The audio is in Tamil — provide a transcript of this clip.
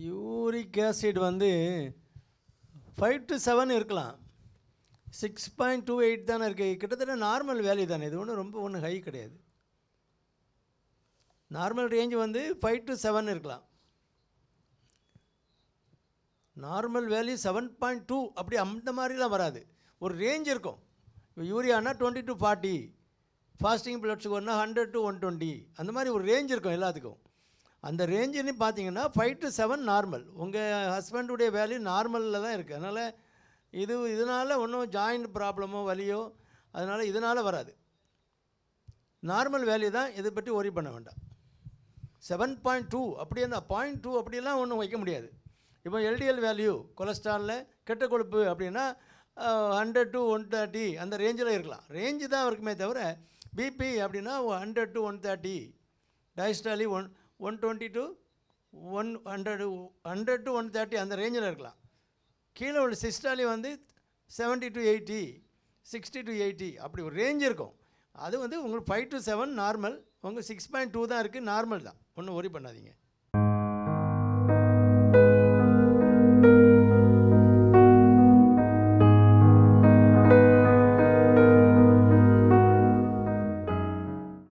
யூரிக் ஆசிட் வந்து 5 to 7 இருக்கலாம். 6.28 தானே இருக்குது. கிட்டத்தட்ட நார்மல் வேல்யூ தானே, இது ஒன்றும் ஹை கிடையாது. நார்மல் ரேஞ்சு வந்து 5 to 7 இருக்கலாம். நார்மல் வேல்யூ 7.2 அப்படி அந்த மாதிரிலாம் வராது. ஒரு ரேஞ்ச் இருக்கும். இப்போ யூரியானா 20 to 40, ஃபாஸ்டிங் பிளட் சுகர்னா 100 to 120, அந்த மாதிரி ஒரு ரேஞ்ச் இருக்கும் எல்லாத்துக்கும். அந்த ரேஞ்சுன்னு பார்த்தீங்கன்னா 5 to 7 நார்மல். உங்கள் ஹஸ்பண்டுடைய வேல்யூ நார்மலில் தான் இருக்குது. அதனால் இதனால் ஒன்றும் ஜாயிண்ட் ப்ராப்ளமோ வலியோ அதனால் இதனால் வராது. நார்மல் வேல்யூ தான், இதை பற்றி ஒரி பண்ண வேண்டாம். 7.2 அப்படியே அந்த 0.2 அப்படியெல்லாம் ஒன்றும் வைக்க முடியாது. இப்போ எல்டிஎல் வேல்யூ கொலஸ்ட்ராலில் கெட்ட கொழுப்பு அப்படின்னா 100 to 130 அந்த ரேஞ்சில் இருக்கலாம். ரேஞ்சு தான் இருக்குமே தவிர பிபி அப்படின்னா 100 to 130, டயஸ்டாலி 120 to 100 to 130 அந்த ரேஞ்சில் இருக்கலாம். கீழே உள்ள சிஸ்டாலி வந்து 70 to 80, 60 to 80 அப்படி ஒரு ரேஞ்ச் இருக்கும். அது வந்து உங்களுக்கு 5 to 7 நார்மல், உங்கள் 6.2 தான் இருக்குது, நார்மல் தான், ஒன்றும் ஒரி பண்ணாதீங்க.